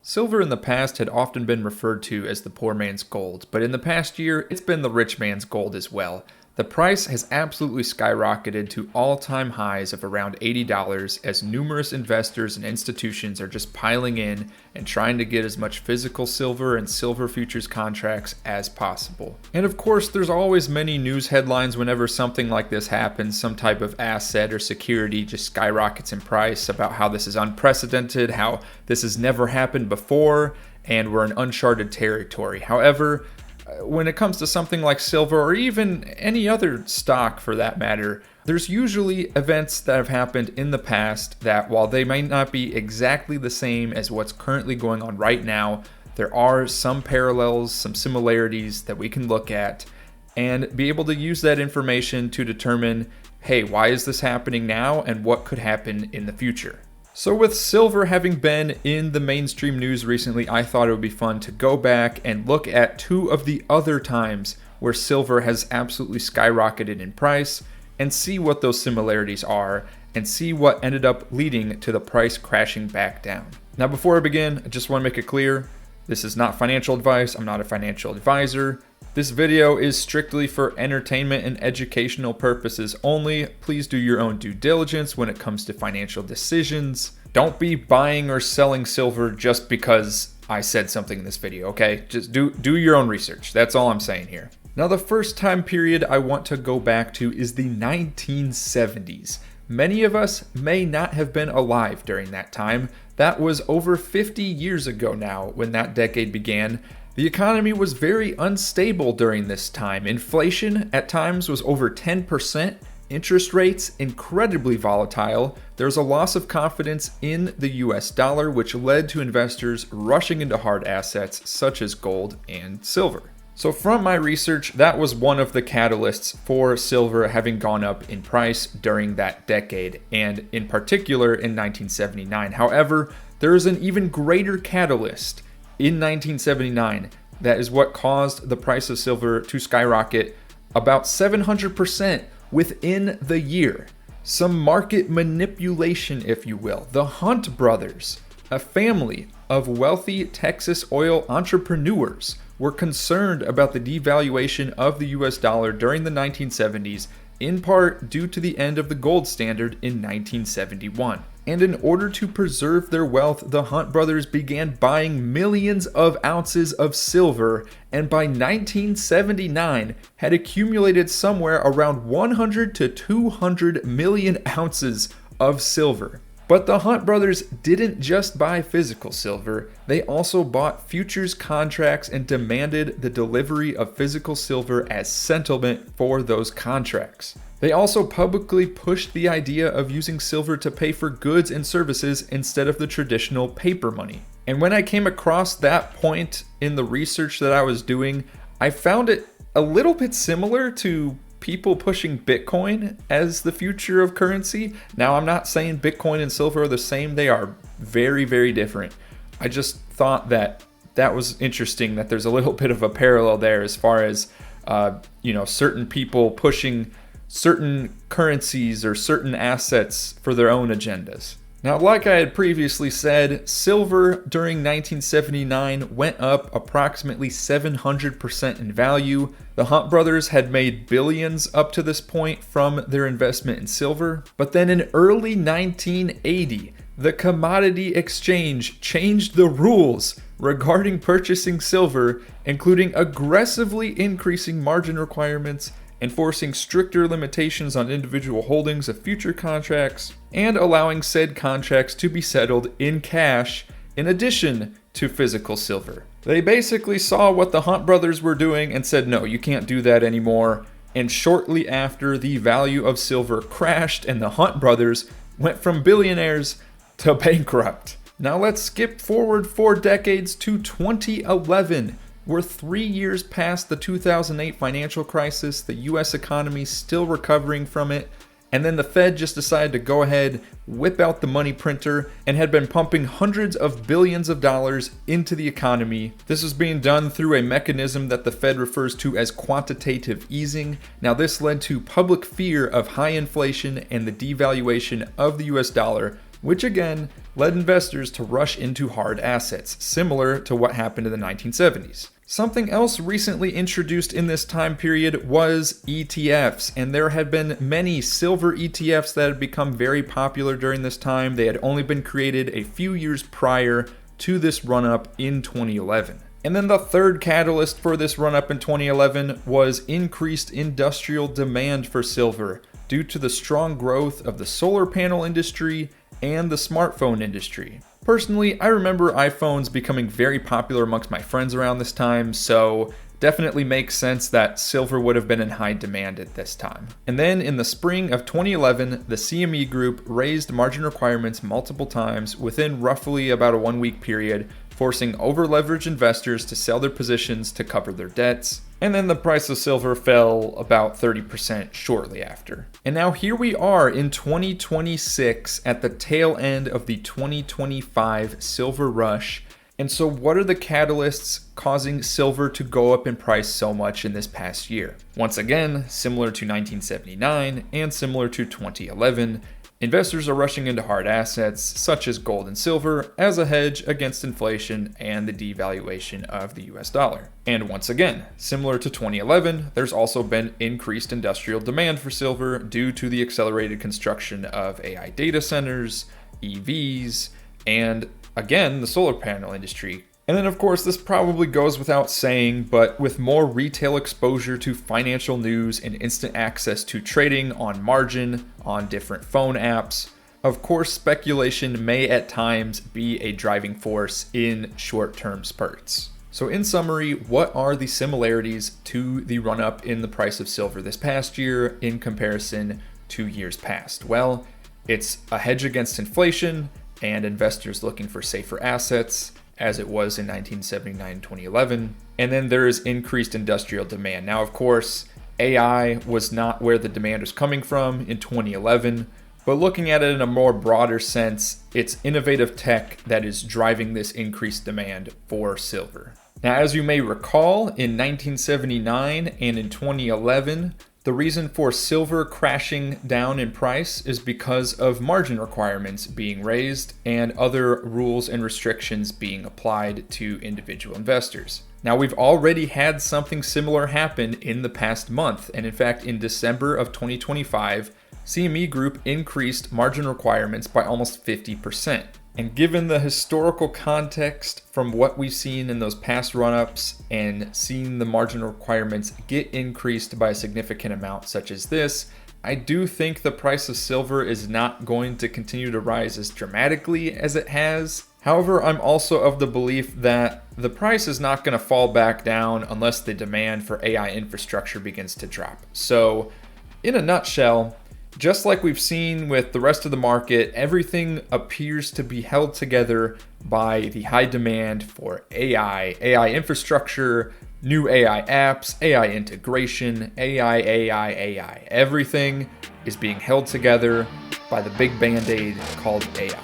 Silver in the past had often been referred to as the poor man's gold, but in the past year, it's been the rich man's gold as well. The price has absolutely skyrocketed to all-time highs of around $80 as numerous investors and institutions are just piling in and trying to get as much physical silver and silver futures contracts as possible. And of course, there's always many news headlines whenever something like this happens, some type of asset or security just skyrockets in price about how this is unprecedented, how this has never happened before, and we're in uncharted territory. However, when it comes to something like silver or even any other stock for that matter, there's usually events that have happened in the past that, while they may not be exactly the same as what's currently going on right now, there are some parallels, some similarities that we can look at and be able to use that information to determine, hey, why is this happening now and what could happen in the future? So with silver having been in the mainstream news recently, I thought it would be fun to go back and look at two of the other times where silver has absolutely skyrocketed in price and see what those similarities are and see what ended up leading to the price crashing back down. Now, before I begin, I just want to make it clear, this is not financial advice. I'm not a financial advisor. This video is strictly for entertainment and educational purposes only. Please do your own due diligence when it comes to financial decisions. Don't be buying or selling silver just because I said something in this video, okay? Just do your own research. That's all I'm saying here. Now, the first time period I want to go back to is the 1970s. Many of us may not have been alive during that time. That was over 50 years ago now when that decade began. The economy was very unstable during this time. Inflation at times was over 10%, interest rates incredibly volatile. There was a loss of confidence in the US dollar, which led to investors rushing into hard assets such as gold and silver. So from my research, that was one of the catalysts for silver having gone up in price during that decade, and in particular in 1979. However, there is an even greater catalyst in 1979 that is what caused the price of silver to skyrocket about 700% within the year. Some market manipulation, if you will. The Hunt brothers, a family of wealthy Texas oil entrepreneurs, were concerned about the devaluation of the US dollar during the 1970s, in part due to the end of the gold standard in 1971. And in order to preserve their wealth, the Hunt brothers began buying millions of ounces of silver, and by 1979 had accumulated somewhere around 100 to 200 million ounces of silver. But the Hunt brothers didn't just buy physical silver, they also bought futures contracts and demanded the delivery of physical silver as settlement for those contracts. They also publicly pushed the idea of using silver to pay for goods and services instead of the traditional paper money. And when I came across that point in the research that I was doing, I found it a little bit similar to people pushing Bitcoin as the future of currency. Now, I'm not saying Bitcoin and silver are the same. They are very, very different. I just thought that was interesting, that there's a little bit of a parallel there as far as, certain people pushing certain currencies or certain assets for their own agendas. Now, like I had previously said, silver during 1979 went up approximately 700% in value. The Hunt brothers had made billions up to this point from their investment in silver. But then in early 1980, the Commodity Exchange changed the rules regarding purchasing silver, including aggressively increasing margin requirements, enforcing stricter limitations on individual holdings of future contracts, and allowing said contracts to be settled in cash in addition to physical silver. They basically saw what the Hunt brothers were doing and said, no, you can't do that anymore. And shortly after, the value of silver crashed and the Hunt brothers went from billionaires to bankrupt. Now let's skip forward 4 decades to 2011. We're 3 years past the 2008 financial crisis, the US economy still recovering from it, and then the Fed just decided to go ahead, whip out the money printer, and had been pumping hundreds of billions of dollars into the economy. This was being done through a mechanism that the Fed refers to as quantitative easing. Now, this led to public fear of high inflation and the devaluation of the US dollar, which again led investors to rush into hard assets, similar to what happened in the 1970s. Something else recently introduced in this time period was ETFs, and there had been many silver ETFs that had become very popular during this time. They had only been created a few years prior to this run-up in 2011. And then the third catalyst for this run-up in 2011 was increased industrial demand for silver due to the strong growth of the solar panel industry and the smartphone industry. Personally, I remember iPhones becoming very popular amongst my friends around this time, so definitely makes sense that silver would have been in high demand at this time. And then in the spring of 2011, the CME Group raised margin requirements multiple times within roughly about a 1-week period, forcing over-leveraged investors to sell their positions to cover their debts. And then the price of silver fell about 30% shortly after. And now here we are in 2026 at the tail end of the 2025 silver rush. And so what are the catalysts causing silver to go up in price so much in this past year? Once again, similar to 1979 and similar to 2011, investors are rushing into hard assets such as gold and silver as a hedge against inflation and the devaluation of the US dollar. And once again, similar to 2011, there's also been increased industrial demand for silver due to the accelerated construction of AI data centers, EVs, and again, the solar panel industry. And then of course, this probably goes without saying, but with more retail exposure to financial news and instant access to trading on margin on different phone apps, of course, speculation may at times be a driving force in short-term spurts. So in summary, what are the similarities to the run-up in the price of silver this past year in comparison to years past? Well, it's a hedge against inflation and investors looking for safer assets, as it was in 1979 and 2011. And then there is increased industrial demand. Now, of course, AI was not where the demand was coming from in 2011, but looking at it in a more broader sense, it's innovative tech that is driving this increased demand for silver. Now, as you may recall, in 1979 and in 2011, the reason for silver crashing down in price is because of margin requirements being raised and other rules and restrictions being applied to individual investors. Now, we've already had something similar happen in the past month, and in fact, in December of 2025, CME Group increased margin requirements by almost 50%. And given the historical context from what we've seen in those past run-ups and seeing the margin requirements get increased by a significant amount such as this, I do think the price of silver is not going to continue to rise as dramatically as it has. However, I'm also of the belief that the price is not going to fall back down unless the demand for AI infrastructure begins to drop. So, in a nutshell, just like we've seen with the rest of the market, everything appears to be held together by the high demand for AI infrastructure, new AI apps, AI integration, AI. Everything is being held together by the big band-aid called AI.